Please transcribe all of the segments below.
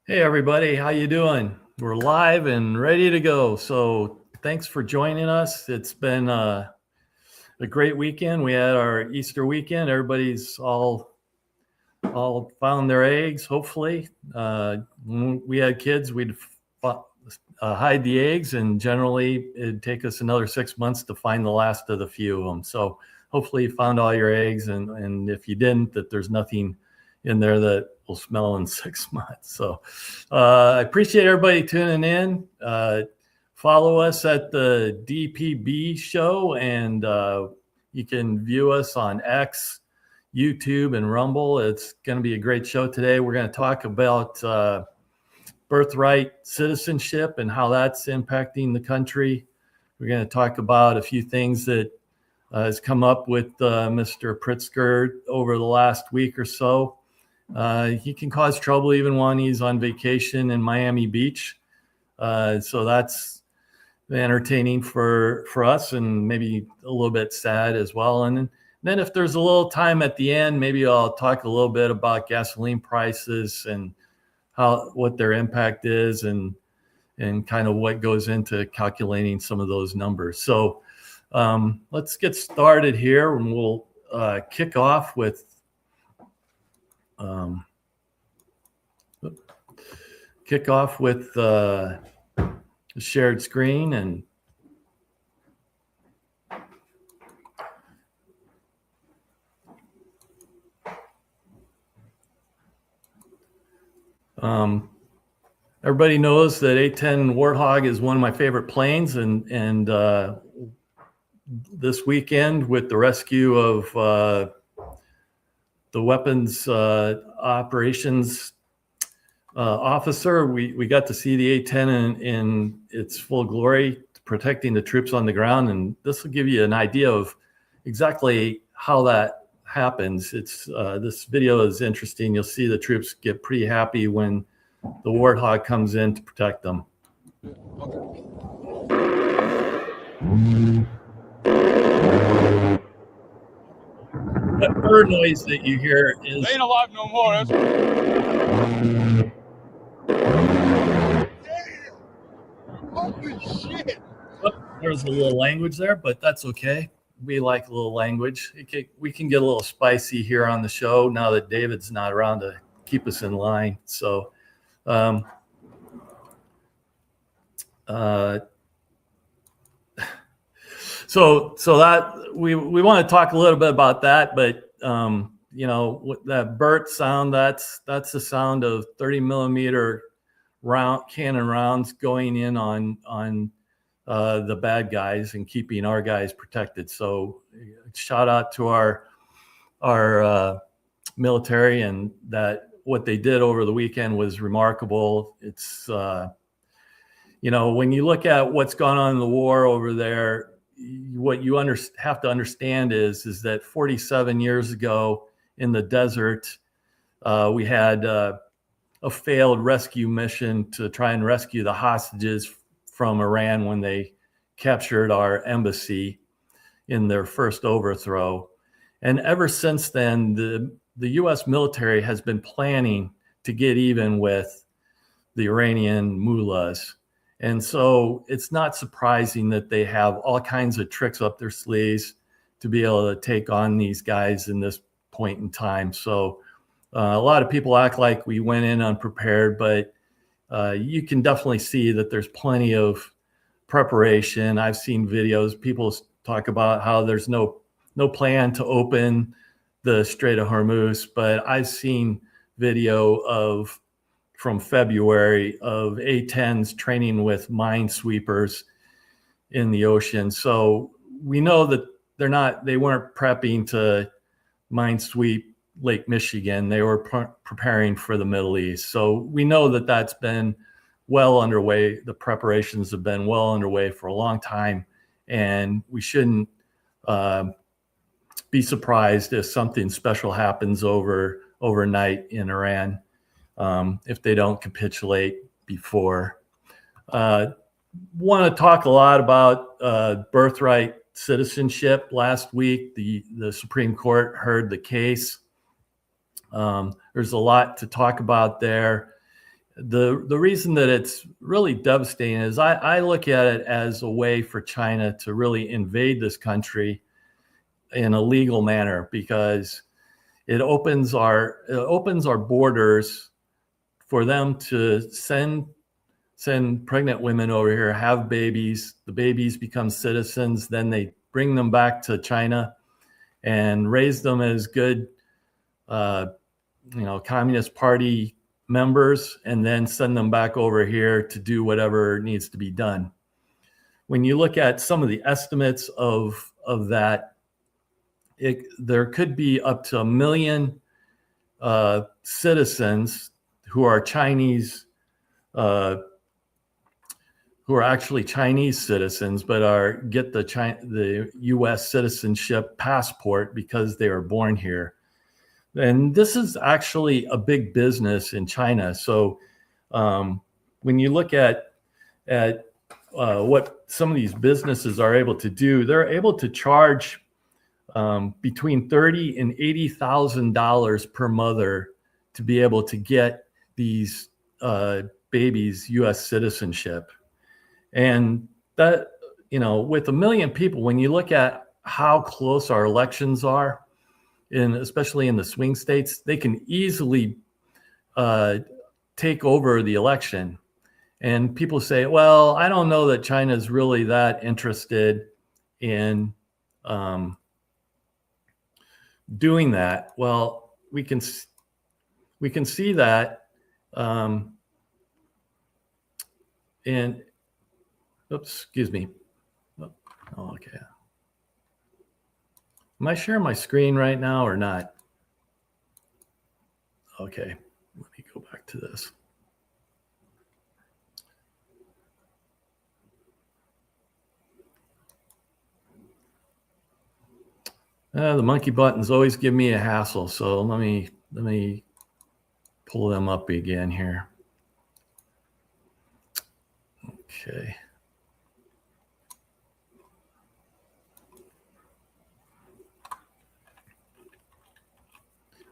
Hey everybody, how you doing? We're live and ready to go. So thanks for joining us. It's been a great weekend. We had our Easter weekend. Everybody's all found their eggs. Hopefully, when we had kids, we'd hide the eggs, and generally it'd take us another 6 months to find the last of the few of them. So hopefully you found all your eggs, and if you didn't, that there's nothing in there that will smell in 6 months. So I appreciate everybody tuning in. Follow us at the DPB show, and you can view us on X, YouTube, and Rumble. It's going to be a great show today. We're going to talk about birthright citizenship and how that's impacting the country. We're going to talk about a few things that has come up with Mr. Pritzker over the last week or so. He can cause trouble even when he's on vacation in Miami Beach. So that's entertaining for us, and maybe a little bit sad as well. And then if there's a little time at the end, maybe I'll talk a little bit about gasoline prices and what their impact is, and kind of what goes into calculating some of those numbers. So let's get started here, and we'll kick off with the shared screen. And everybody knows that A-10 Warthog is one of my favorite planes, and this weekend with the rescue of the weapons operations officer, we got to see the A-10 in its full glory, protecting the troops on the ground. And this will give you an idea of exactly how that happens. This video is interesting. You'll see the troops get pretty happy when the Warthog comes in to protect them. That bird noise that you hear is... They ain't alive no more. That's... Damn! Holy shit! Oh, there's a little language there, but that's okay. We like a little language. We can get a little spicy here on the show now that David's not around to keep us in line. So, so that we want to talk a little bit about that, but that Bert sound, that's the sound of 30 millimeter cannon rounds going in on the bad guys and keeping our guys protected. So shout out to our military, and that what they did over the weekend was remarkable. It's when you look at what's gone on in the war over there, what you have to understand is that 47 years ago in the desert, we had a failed rescue mission to try and rescue the hostages from Iran when they captured our embassy in their first overthrow. And ever since then, the U.S. military has been planning to get even with the Iranian mullahs. And so it's not surprising that they have all kinds of tricks up their sleeves to be able to take on these guys in this point in time. So a lot of people act like we went in unprepared, but you can definitely see that there's plenty of preparation. I've seen videos. People talk about how there's no plan to open the Strait of Hormuz, but I've seen video from February of A-10s training with minesweepers in the ocean. So we know that they weren't prepping to minesweep Lake Michigan. They were preparing for the Middle East. So we know that that's been well underway. The preparations have been well underway for a long time, and we shouldn't be surprised if something special happens overnight in Iran. If they don't capitulate before. Want to talk a lot about birthright citizenship. Last week, the Supreme Court heard the case. There's a lot to talk about there. the reason that it's really devastating is I look at it as a way for China to really invade this country in a legal manner, because it opens our borders for them to send pregnant women over here, have babies. The babies become citizens, then they bring them back to China and raise them as good Communist Party members, and then send them back over here to do whatever needs to be done. When you look at some of the estimates of that, there could be up to 1 million citizens who are Chinese, who are actually Chinese citizens, but get the U.S. citizenship passport because they were born here. And this is actually a big business in China. So when you look at what some of these businesses are able to do, they're able to charge between $30,000 and $80,000 per mother to be able to get these babies U.S. citizenship. And that, with 1 million people, when you look at how close our elections are, especially in the swing states, they can easily take over the election. And people say, well, I don't know that China's really that interested in doing that. Well, we can see that in, excuse me. Oh, okay. Am I sharing my screen right now or not? Okay, let me go back to this. The monkey buttons always give me a hassle, so let me pull them up again here. Okay.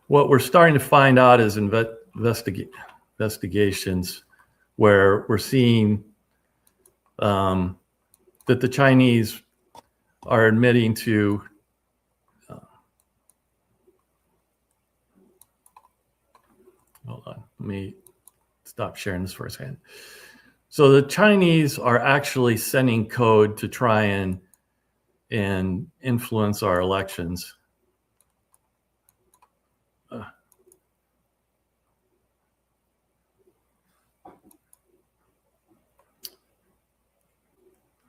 What we're starting to find out is investigations where we're seeing that the Chinese are admitting to hold on, let me stop sharing this for a second. So the Chinese are actually sending code to try and influence our elections.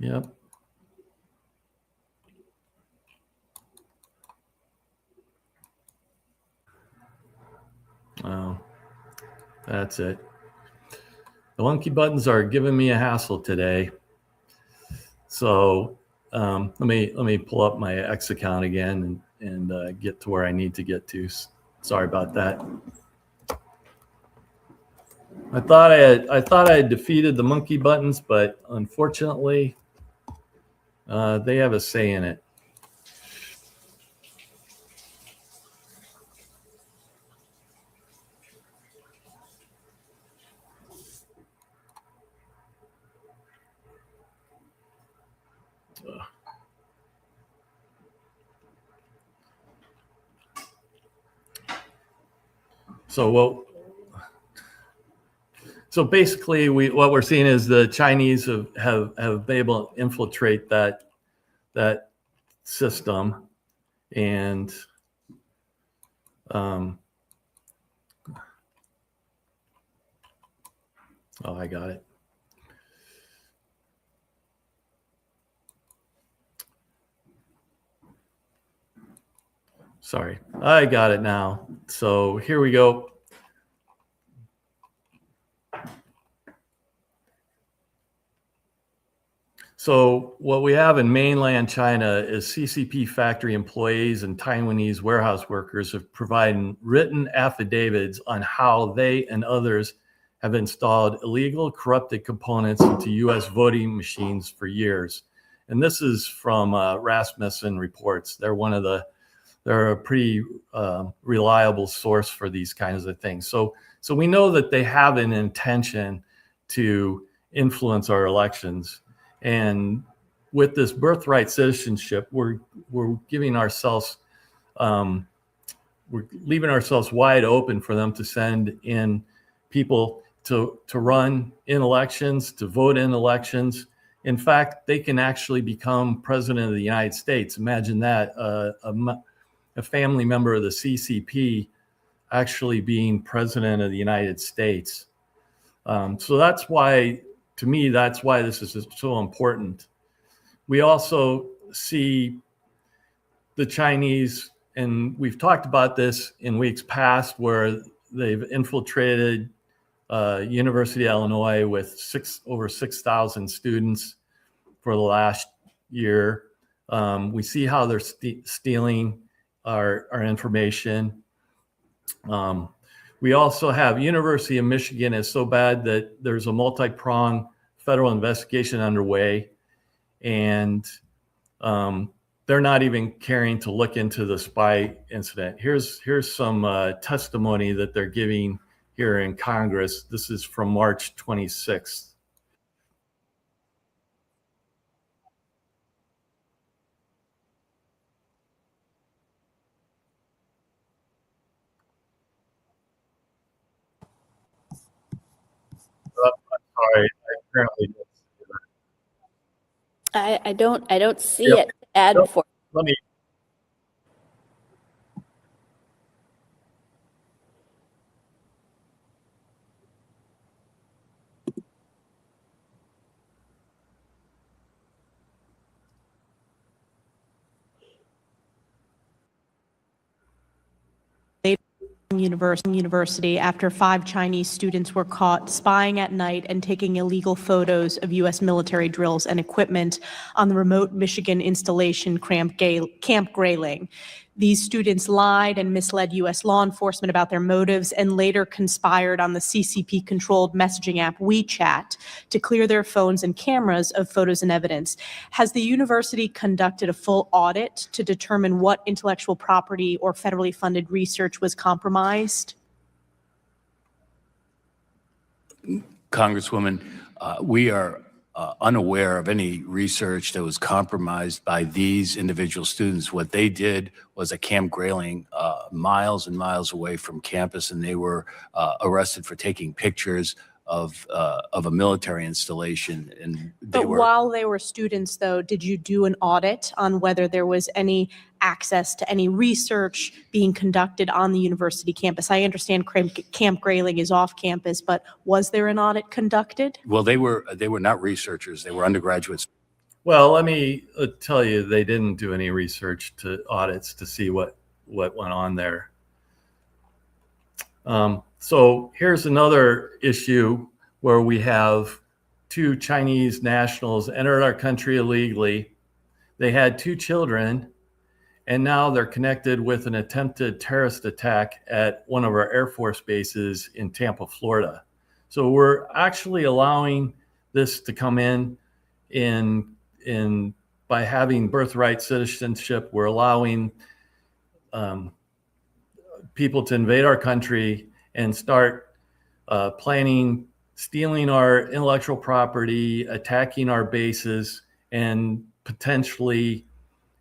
Yep. Oh, that's it. The monkey buttons are giving me a hassle today. So let me pull up my X account again and get to where I need to get to. Sorry about that. I thought I had defeated the monkey buttons, but unfortunately, they have a say in it. So basically, what we're seeing is the Chinese have been able to infiltrate that system, and oh, I got it. Sorry, I got it now. So here we go. So what we have in mainland China is CCP factory employees and Taiwanese warehouse workers have provided written affidavits on how they and others have installed illegal corrupted components into U.S. voting machines for years. And this is from Rasmussen Reports. They're one of the they're a pretty reliable source for these kinds of things. So we know that they have an intention to influence our elections. And with this birthright citizenship, we're giving ourselves, we're leaving ourselves wide open for them to send in people to run in elections, to vote in elections. In fact, they can actually become president of the United States. Imagine that, a family member of the CCP actually being president of the United States. So that's why, to me, that's why this is so important. We also see the Chinese, and we've talked about this in weeks past, where they've infiltrated University of Illinois with over 6,000 students for the last year. We see how they're stealing our information. We also have University of Michigan is so bad that there's a multi-pronged federal investigation underway, and they're not even caring to look into the spy incident. Here's some testimony that they're giving here in Congress. This is from March 26th. I'm sorry, I apparently didn't see that. I don't see Yep. it. Ad Nope. for Let me. University after 5 Chinese students were caught spying at night and taking illegal photos of U.S. military drills and equipment on the remote Michigan installation Camp Grayling. These students lied and misled U.S. law enforcement about their motives and later conspired on the CCP-controlled messaging app WeChat to clear their phones and cameras of photos and evidence. Has the university conducted a full audit to determine what intellectual property or federally funded research was compromised? Congresswoman, we are unaware of any research that was compromised by these individual students. What they did was at Camp Grayling, miles and miles away from campus, and they were arrested for taking pictures of a military installation. And they were. While they were students, though, did you do an audit on whether there was any access to any research being conducted on the university campus? I understand Camp Grayling is off campus, but was there an audit conducted? Well, they were not researchers; they were undergraduates. Well, let me tell you, they didn't do any research to audits to see what went on there. So here's another issue where we have 2 Chinese nationals entered our country illegally. They had 2 children, and now they're connected with an attempted terrorist attack at one of our Air Force bases in Tampa, Florida. So we're actually allowing this to come in by having birthright citizenship. We're allowing people to invade our country and start planning, stealing our intellectual property, attacking our bases, and potentially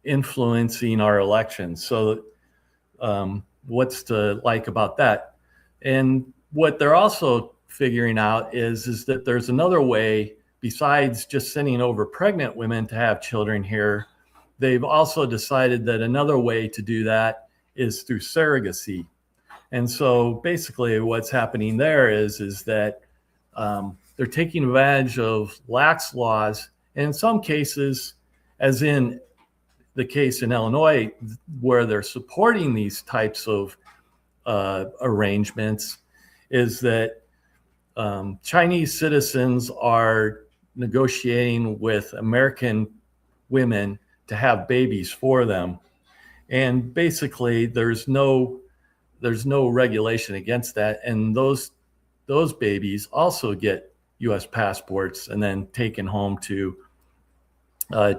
influencing our elections. So what's to like about that? And what they're also figuring out is that there's another way besides just sending over pregnant women to have children here. They've also decided that another way to do that is through surrogacy. And so basically what's happening there is that they're taking advantage of lax laws. And in some cases, as in the case in Illinois, where they're supporting these types of arrangements, is that Chinese citizens are negotiating with American women to have babies for them. And basically there's no regulation against that. And those babies also get US passports and then taken home to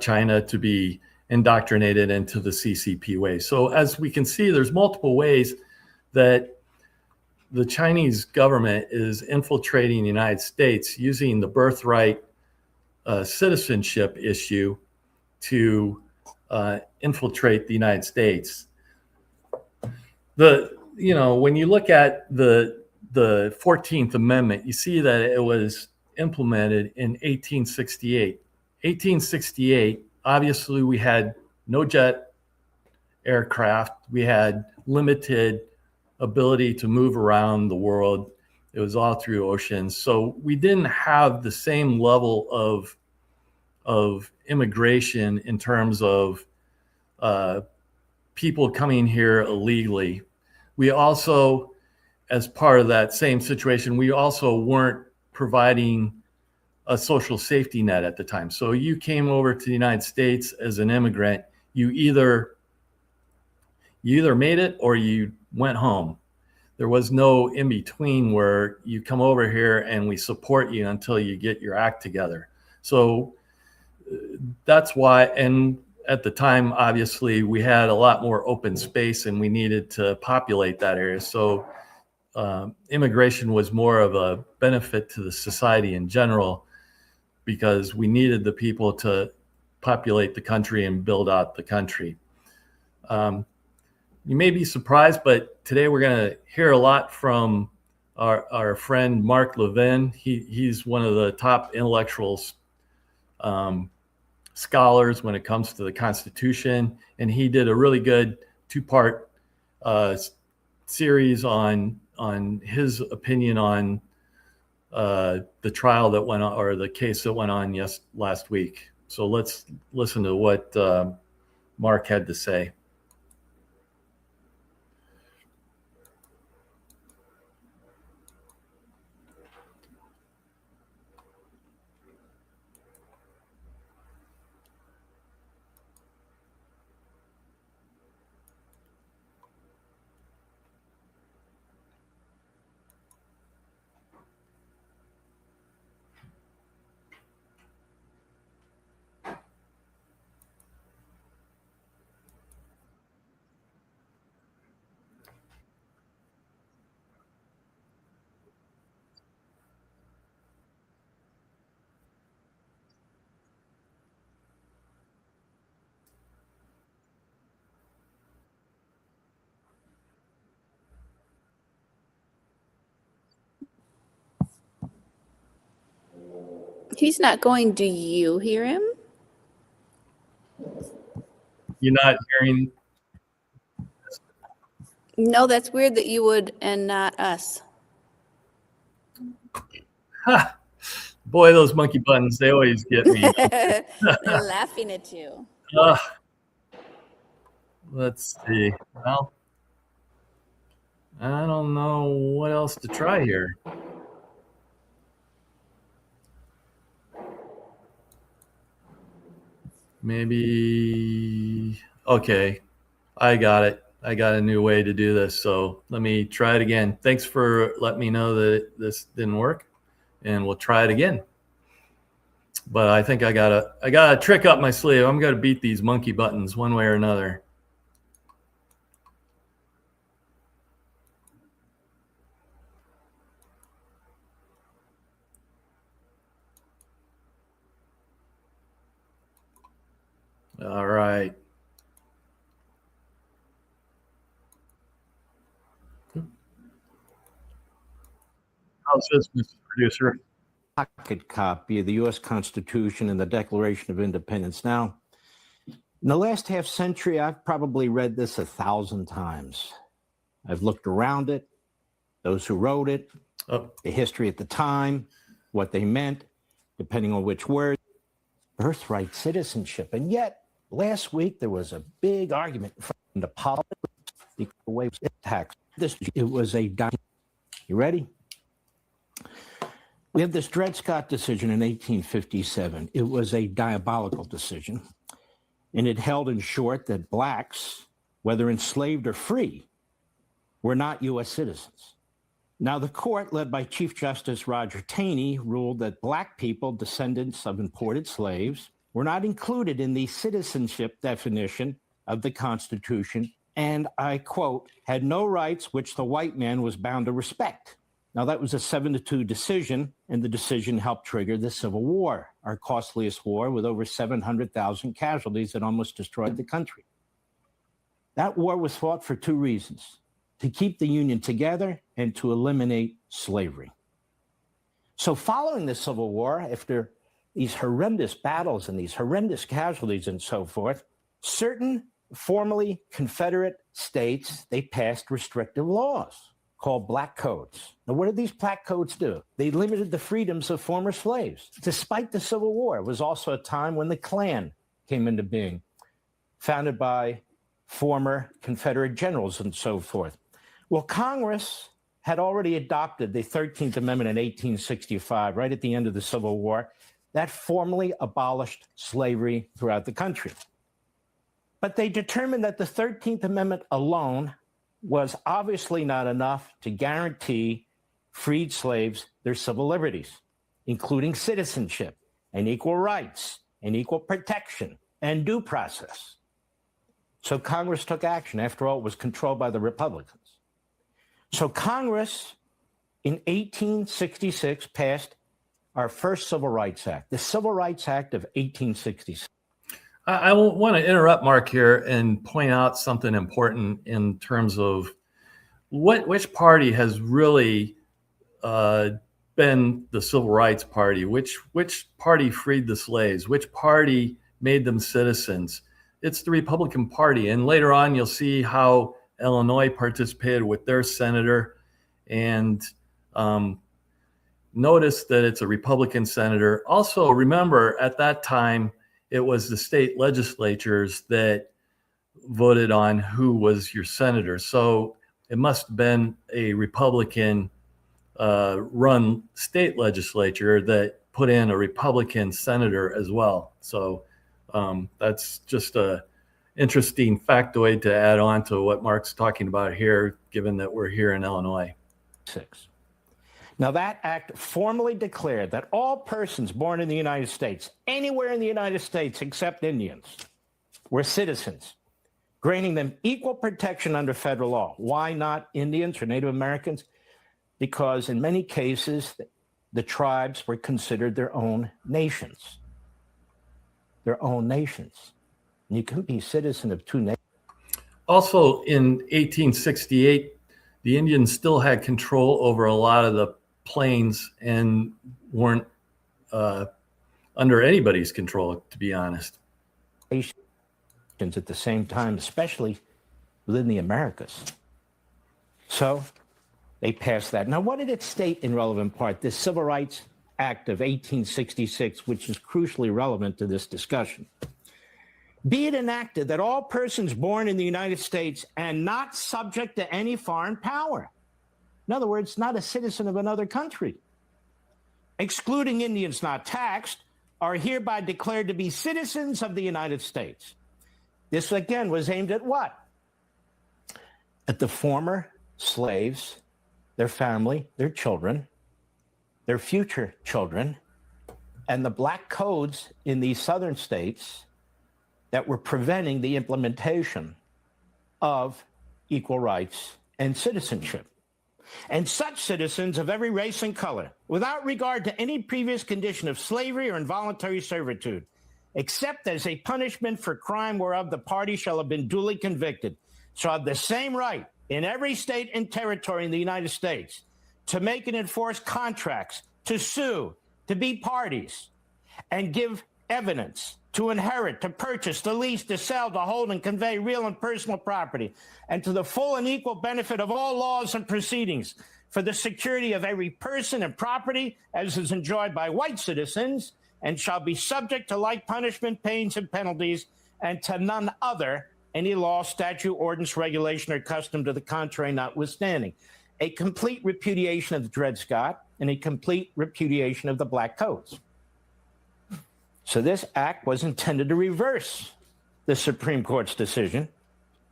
China to be indoctrinated into the CCP way. So as we can see, there's multiple ways that the Chinese government is infiltrating the United States using the birthright citizenship issue to infiltrate the United States. When you look at the 14th Amendment, you see that it was implemented in 1868. 1868, obviously we had no jet aircraft. We had limited ability to move around the world. It was all through oceans. So we didn't have the same level of immigration in terms of people coming here illegally. We also, as part of that same situation, we also weren't providing a social safety net at the time. So you came over to the United States as an immigrant, you either made it or you went home. There was no in between where you come over here and we support you until you get your act together. So that's why, and at the time, obviously, we had a lot more open space and we needed to populate that area. So immigration was more of a benefit to the society in general because we needed the people to populate the country and build out the country. You may be surprised, but today we're going to hear a lot from our friend Mark Levin. He's one of the top intellectuals, scholars when it comes to the Constitution, and he did a really good two-part series on his opinion on the trial that went on, or the case that went on last week. So let's listen to what Mark had to say. He's not going. Do you hear him? You're not hearing? No, that's weird that you would and not us. Ha! Boy, those monkey buttons, they always get me. They're laughing at you. Let's see. Well, I don't know what else to try here. Maybe, okay, I got it. I got a new way to do this. So let me try it again. Thanks for letting me know that this didn't work, and we'll try it again. But I think I got a trick up my sleeve. I'm going to beat these monkey buttons one way or another. All right. How's this, Mr. Producer? Pocket copy of the U.S. Constitution and the Declaration of Independence. Now, in the last half century, I've probably read this 1,000 times. I've looked around it, those who wrote it, the history at the time, what they meant, depending on which word, birthright citizenship. And yet, last week, there was a big argument from the politics, the way it was taxed. It was a document. You ready? We have this Dred Scott decision in 1857. It was a diabolical decision, and it held in short that blacks, whether enslaved or free, were not U.S. citizens. Now, the court, led by Chief Justice Roger Taney, ruled that black people, descendants of imported slaves, were not included in the citizenship definition of the Constitution, and I quote, had no rights which the white man was bound to respect. Now, that was a 7-2 decision, and the decision helped trigger the Civil War, our costliest war with over 700,000 casualties that almost destroyed the country. That war was fought for two reasons: to keep the Union together and to eliminate slavery. So following the Civil War, after these horrendous battles and these horrendous casualties and so forth, certain formerly Confederate states, they passed restrictive laws called black codes. Now, what did these black codes do? They limited the freedoms of former slaves. Despite the Civil War, it was also a time when the Klan came into being, founded by former Confederate generals and so forth. Well, Congress had already adopted the 13th Amendment in 1865, right at the end of the Civil War, that formally abolished slavery throughout the country. But they determined that the 13th Amendment alone was obviously not enough to guarantee freed slaves their civil liberties, including citizenship and equal rights and equal protection and due process. So Congress took action. After all, it was controlled by the Republicans. So Congress in 1866 passed our first Civil Rights Act, the Civil Rights Act of 1866. I want to interrupt Mark here and point out something important in terms of which party has really been the Civil Rights Party, which party freed the slaves, which party made them citizens. It's the Republican Party. And later on, you'll see how Illinois participated with their senator, and notice that it's a Republican senator. Also, remember, at that time, it was the state legislatures that voted on who was your senator. So it must have been a Republican run state legislature that put in a Republican senator as well. So that's just a interesting factoid to add on to what Mark's talking about here, given that we're here in Illinois. Now, that act formally declared that all persons born in the United States, anywhere in the United States except Indians, were citizens, granting them equal protection under federal law. Why not Indians or Native Americans? Because in many cases, the tribes were considered their own nations. Their own nations. And you couldn't be a citizen of two nations. Also, in 1868, the Indians still had control over a lot of the plains and weren't under anybody's control, to be honest. At the same time, especially within the Americas. So they passed that. Now, what did it state in relevant part? This Civil Rights Act of 1866, which is crucially relevant to this discussion. Be it enacted that all persons born in the United States and not subject to any foreign power, in other words, not a citizen of another country, excluding Indians not taxed, are hereby declared to be citizens of the United States. This, again, was aimed at what? At the former slaves, their family, their children, their future children, and the black codes in these southern states that were preventing the implementation of equal rights and citizenship. And such citizens of every race and color, without regard to any previous condition of slavery or involuntary servitude, except as a punishment for crime whereof the party shall have been duly convicted, shall have the same right in every state and territory in the United States to make and enforce contracts, to sue, to be parties, and give evidence, to inherit, to purchase, to lease, to sell, to hold, and convey real and personal property, and to the full and equal benefit of all laws and proceedings for the security of every person and property as is enjoyed by white citizens, and shall be subject to like punishment, pains, and penalties, and to none other, any law, statute, ordinance, regulation, or custom to the contrary notwithstanding. A complete repudiation of the Dred Scott and a complete repudiation of the Black Codes. So this act was intended to reverse the Supreme Court's decision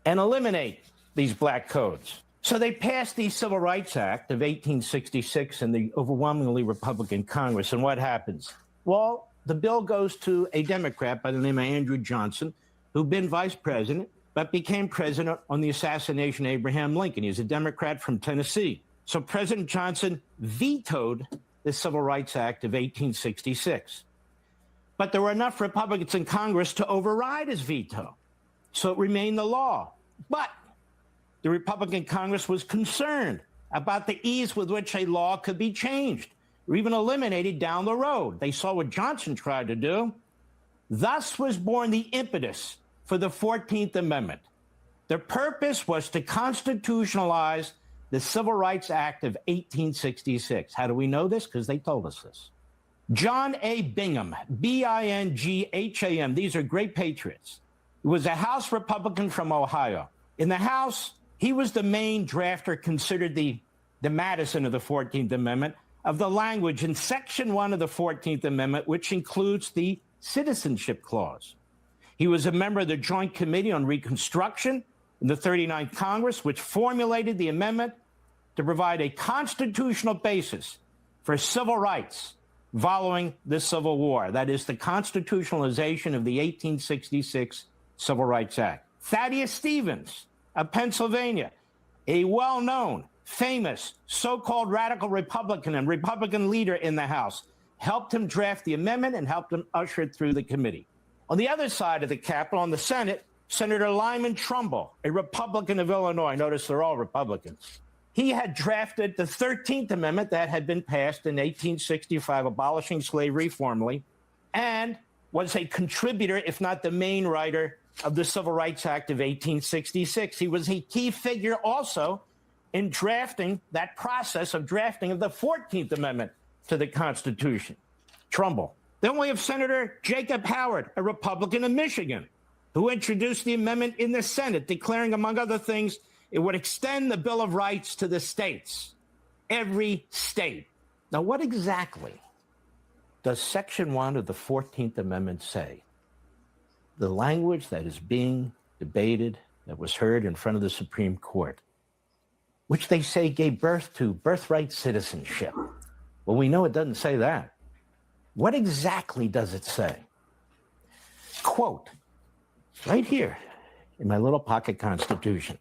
and eliminate these black codes. So they passed the Civil Rights Act of 1866 in the overwhelmingly Republican Congress. And what happens? Well, the bill goes to a Democrat by the name of Andrew Johnson, who'd been vice president, but became president on the assassination of Abraham Lincoln. He's a Democrat from Tennessee. So President Johnson vetoed the Civil Rights Act of 1866. But there were enough Republicans in Congress to override his veto. So it remained the law. But the Republican Congress was concerned about the ease with which a law could be changed or even eliminated down the road. They saw what Johnson tried to do. Thus was born the impetus for the 14th Amendment. The purpose was to constitutionalize the Civil Rights Act of 1866. How do we know this? Because they told us this. John A. Bingham, Bingham, these are great patriots. He was a House Republican from Ohio. In the House, he was the main drafter, considered the Madison of the 14th Amendment, of the language in Section 1 of the 14th Amendment, which includes the Citizenship Clause. He was a member of the Joint Committee on Reconstruction in the 39th Congress, which formulated the amendment to provide a constitutional basis for civil rights following the Civil War. That is the constitutionalization of the 1866 Civil Rights Act. Thaddeus Stevens of Pennsylvania, a well-known, famous, so-called radical Republican and Republican leader in the House, helped him draft the amendment and helped him usher it through the committee. On the other side of the Capitol, in the Senate, Senator Lyman Trumbull, a Republican of Illinois, notice they're all Republicans, he had drafted the 13th Amendment that had been passed in 1865, abolishing slavery formally, and was a contributor, if not the main writer, of the Civil Rights Act of 1866. He was a key figure also in drafting that process of drafting of the 14th Amendment to the Constitution. Trumbull. Then we have Senator Jacob Howard, a Republican of Michigan, who introduced the amendment in the Senate, declaring, among other things, it would extend the Bill of Rights to the states, every state. Now, what exactly does Section 1 of the 14th Amendment say? The language that is being debated, that was heard in front of the Supreme Court, which they say gave birth to birthright citizenship. Well, we know it doesn't say that. What exactly does it say? Quote, right here in my little pocket Constitution,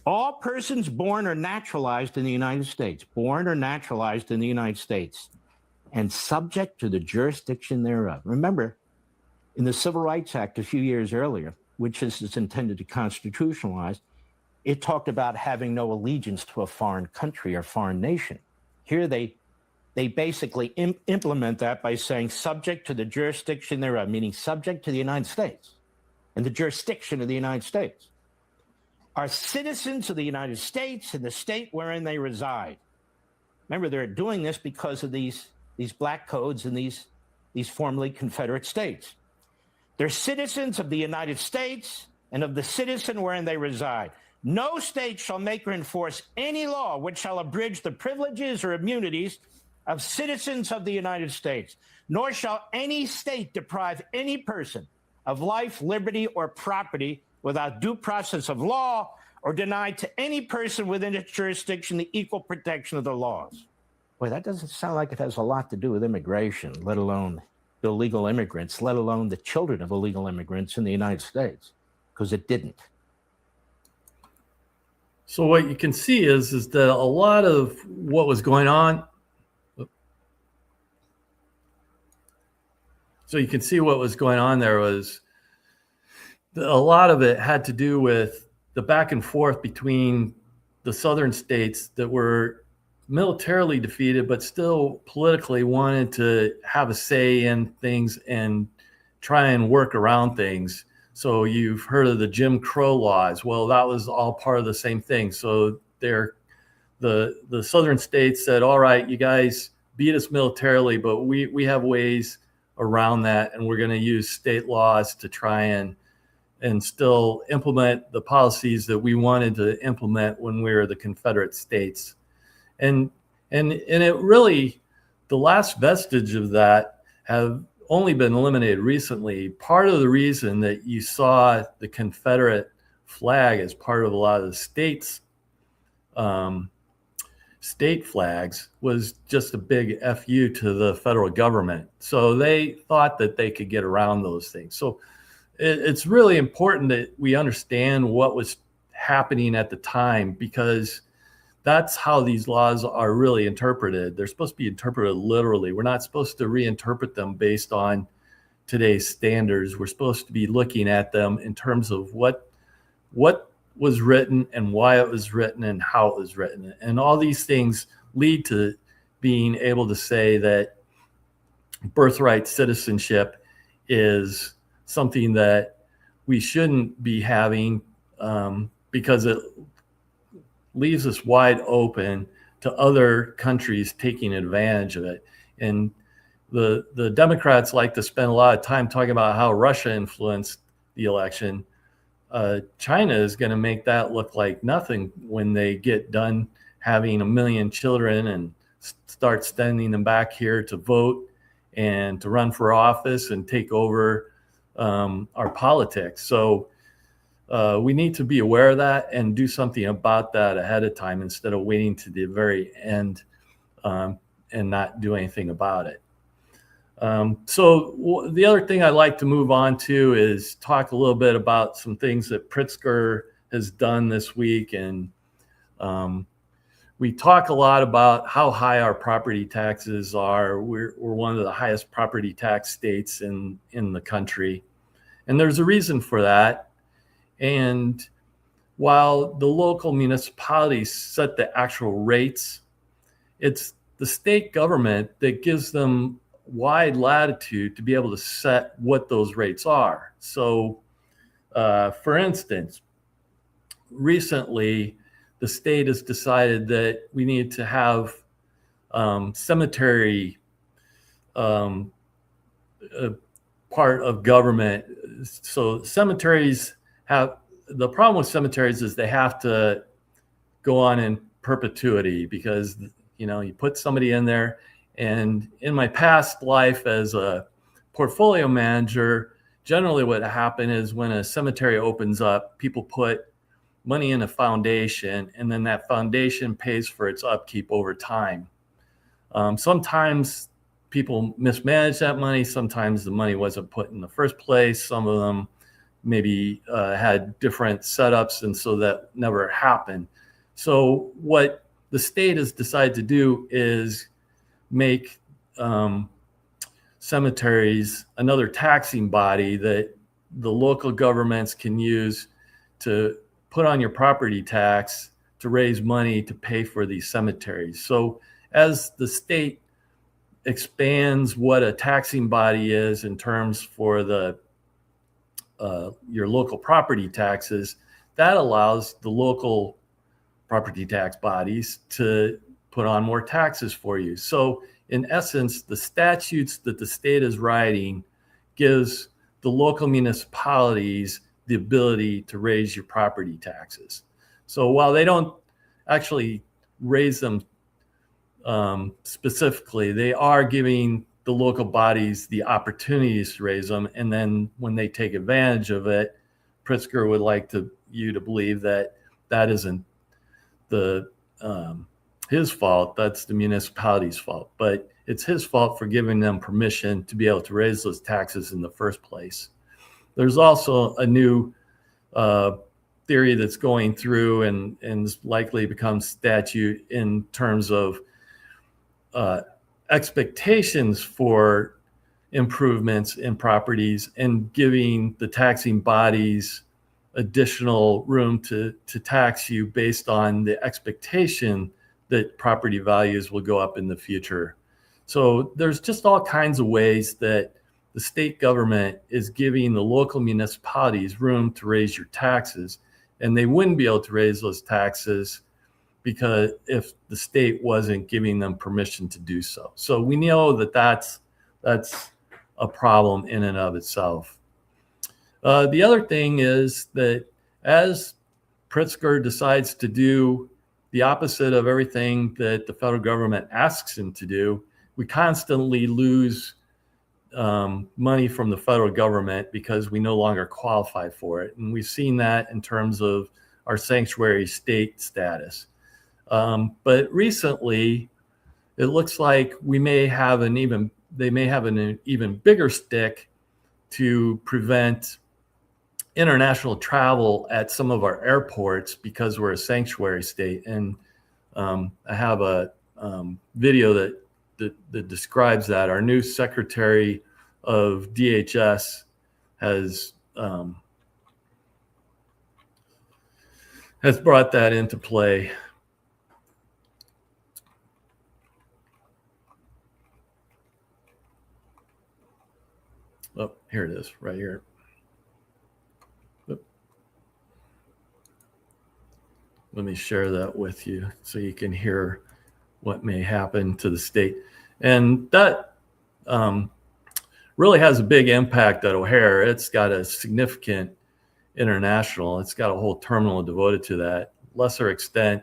all persons born or naturalized in the United States, and subject to the jurisdiction thereof. Remember, in the Civil Rights Act a few years earlier, which is intended to constitutionalize, it talked about having no allegiance to a foreign country or foreign nation. Here they basically implement that by saying subject to the jurisdiction thereof, meaning subject to the United States and the jurisdiction of the United States, are citizens of the United States and the state wherein they reside. Remember, they're doing this because of these black codes in these formerly Confederate states. They're citizens of the United States and of the citizen wherein they reside. No state shall make or enforce any law which shall abridge the privileges or immunities of citizens of the United States, nor shall any state deprive any person of life, liberty, or property without due process of law, or deny to any person within its jurisdiction the equal protection of the laws. Boy, that doesn't sound like it has a lot to do with immigration, let alone illegal immigrants, let alone the children of illegal immigrants in the United States, because it didn't. So what you can see is that a lot of what was going on. So you can see what was going on there was a lot of it had to do with the back and forth between the southern states that were militarily defeated, but still politically wanted to have a say in things and try and work around things. So you've heard of the Jim Crow laws. Well, that was all part of the same thing. So the southern states said, all right, you guys beat us militarily, but we have ways around that, and we're going to use state laws to try and still implement the policies that we wanted to implement when we were the Confederate States. And it really, the last vestige of that have only been eliminated recently. Part of the reason that you saw the Confederate flag as part of a lot of the states' state flags was just a big FU to the federal government. So they thought that they could get around those things. So it's really important that we understand what was happening at the time, because that's how these laws are really interpreted. They're supposed to be interpreted literally. We're not supposed to reinterpret them based on today's standards. We're supposed to be looking at them in terms of what was written and why it was written and how it was written. And all these things lead to being able to say that birthright citizenship is something that we shouldn't be having, because it leaves us wide open to other countries taking advantage of it. And the Democrats like to spend a lot of time talking about how Russia influenced the election. China is going to make that look like nothing when they get done having 1 million children and start sending them back here to vote and to run for office and take over our politics. So we need to be aware of that and do something about that ahead of time instead of waiting to the very end and not do anything about it. So the other thing I'd like to move on to is talk a little bit about some things that Pritzker has done this week. And we talk a lot about how high our property taxes are. We're one of the highest property tax states in the country. And there's a reason for that. And while the local municipalities set the actual rates, it's the state government that gives them wide latitude to be able to set what those rates are. So, for instance, recently, the state has decided that we need to have cemetery part of government. So cemeteries have, the problem with cemeteries is they have to go on in perpetuity because, you put somebody in there. And in my past life as a portfolio manager, generally what happened is when a cemetery opens up, people put money in a foundation, and then that foundation pays for its upkeep over time. Sometimes people mismanage that money. Sometimes the money wasn't put in the first place. Some of them maybe had different setups, and so that never happened. So what the state has decided to do is make cemeteries another taxing body that the local governments can use to put on your property tax to raise money to pay for these cemeteries. So as the state expands what a taxing body is in terms for the your local property taxes, that allows the local property tax bodies to put on more taxes for you. So in essence, the statutes that the state is writing gives the local municipalities the ability to raise your property taxes. So while they don't actually raise them specifically, they are giving the local bodies the opportunities to raise them. And then when they take advantage of it, Pritzker would like you to believe that that isn't his fault, that's the municipality's fault. But it's his fault for giving them permission to be able to raise those taxes in the first place. There's also a new theory that's going through and is likely to become statute in terms of expectations for improvements in properties and giving the taxing bodies additional room to tax you based on the expectation that property values will go up in the future. So there's just all kinds of ways that the state government is giving the local municipalities room to raise your taxes, and they wouldn't be able to raise those taxes because if the state wasn't giving them permission to do so. So we know that that's a problem in and of itself. The other thing is that as Pritzker decides to do the opposite of everything that the federal government asks him to do, we constantly lose money from the federal government because we no longer qualify for it. And we've seen that in terms of our sanctuary state status. But recently, it looks like they may have an even bigger stick to prevent international travel at some of our airports because we're a sanctuary state. And I have a video that describes that. Our new Secretary of DHS has brought that into play. Oh, here it is, right here. Oop. Let me share that with you so you can hear what may happen to the state. And that really has a big impact at O'Hare. It's got a significant international. It's got a whole terminal devoted to that. Lesser extent,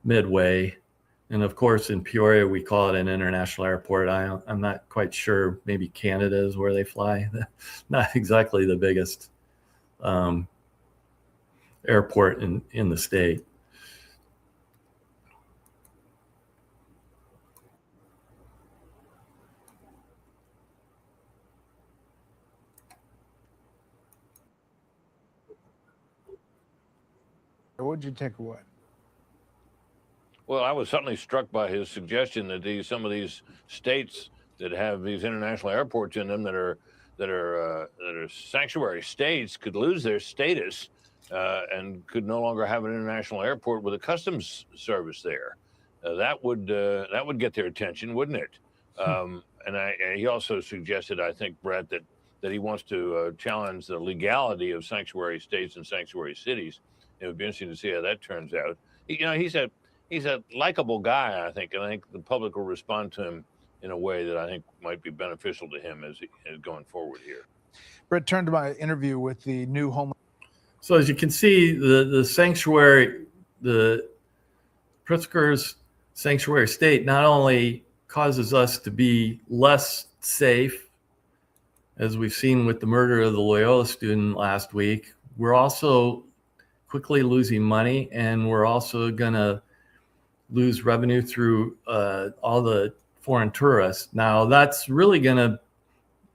Midway. And of course, in Peoria, we call it an international airport. I'm not quite sure. Maybe Canada is where they fly. Not exactly the biggest airport in the state. What'd you take away? Well, I was certainly struck by his suggestion that some of these states that have these international airports in them that are sanctuary states could lose their status and could no longer have an international airport with a customs service there. That would get their attention, wouldn't it? And he also suggested, I think, Brett, that he wants to challenge the legality of sanctuary states and sanctuary cities. It would be interesting to see how that turns out. He's a likable guy, I think, and I think the public will respond to him in a way that I think might be beneficial to him as going forward here. Brett, turn to my interview with the new Homeland. So as you can see, the sanctuary, the Pritzker's sanctuary state not only causes us to be less safe, as we've seen with the murder of the Loyola student last week, we're also quickly losing money, and we're also going to lose revenue through all the foreign tourists. Now, that's really going to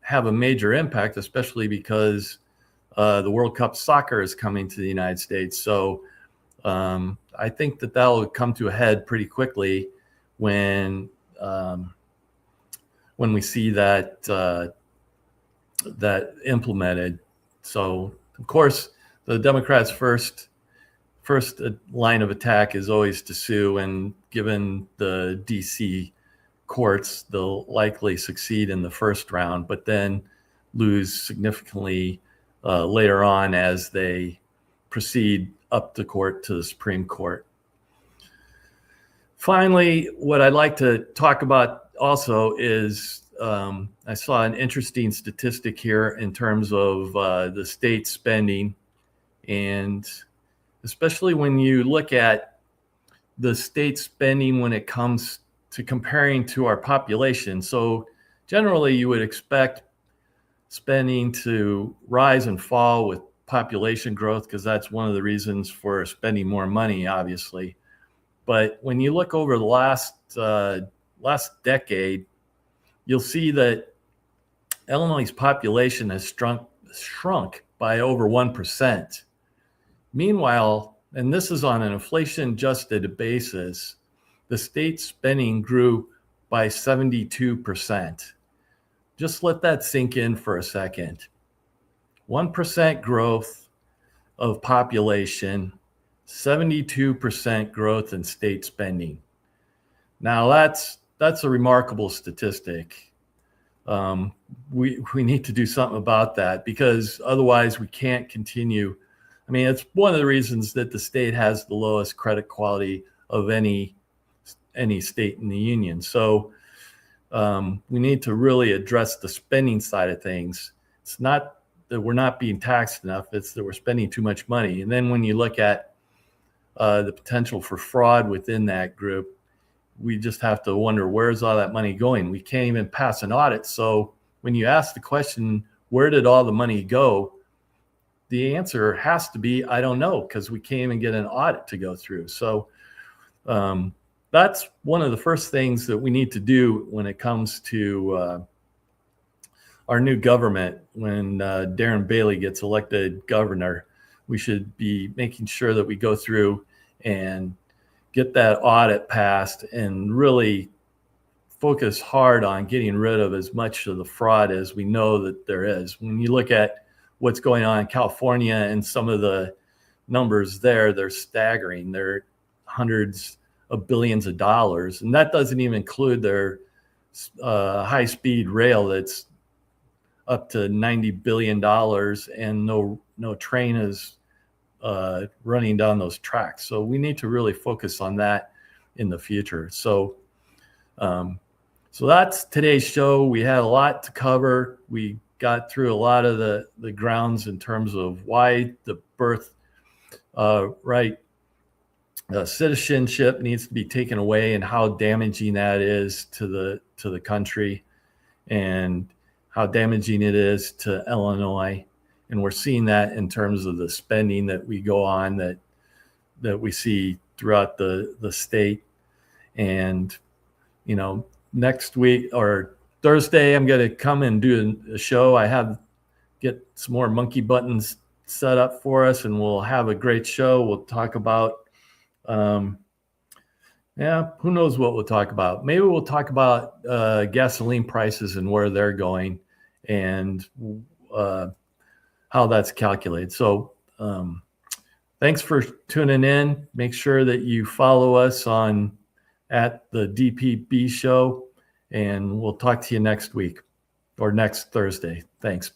have a major impact, especially because the World Cup soccer is coming to the United States. So I think that will come to a head pretty quickly when we see that implemented. So, of course, the Democrats' first line of attack is always to sue, and given the DC courts, they'll likely succeed in the first round, but then lose significantly later on as they proceed up the court to the Supreme Court. Finally, what I'd like to talk about also is I saw an interesting statistic here in terms of the state spending, and especially when you look at the state spending when it comes to comparing to our population. So generally you would expect spending to rise and fall with population growth, because that's one of the reasons for spending more money, obviously. But when you look over the last decade, you'll see that Illinois' population has shrunk by over 1%. Meanwhile, and this is on an inflation-adjusted basis, the state spending grew by 72%. Just let that sink in for a second. 1% growth of population, 72% growth in state spending. Now that's a remarkable statistic. We need to do something about that, because otherwise we can't continue. I mean, it's one of the reasons that the state has the lowest credit quality of any state in the union. So we need to really address the spending side of things. It's not that we're not being taxed enough, it's that we're spending too much money. And then when you look at the potential for fraud within that group, we just have to wonder, where's all that money going? We can't even pass an audit. So when you ask the question, where did all the money go? The answer has to be, I don't know, because we can't even get an audit to go through. So that's one of the first things that we need to do when it comes to our new government. When Darren Bailey gets elected governor, we should be making sure that we go through and get that audit passed and really focus hard on getting rid of as much of the fraud as we know that there is. When you look at what's going on in California and some of the numbers there, they're staggering. They're hundreds of billions of dollars. And that doesn't even include their high-speed rail that's up to $90 billion, and no train is running down those tracks. So we need to really focus on that in the future. So that's today's show. We had a lot to cover. We got through a lot of the grounds in terms of why the birthright citizenship needs to be taken away and how damaging that is to the country and how damaging it is to Illinois. And we're seeing that in terms of the spending that we go on, that we see throughout the state. And, next week or Thursday, I'm going to come and do a show. Get some more monkey buttons set up for us, and we'll have a great show. We'll talk about, who knows what we'll talk about. Maybe we'll talk about gasoline prices and where they're going and how that's calculated. So thanks for tuning in. Make sure that you follow us at the DPB show, and we'll talk to you next week or next Thursday. Thanks.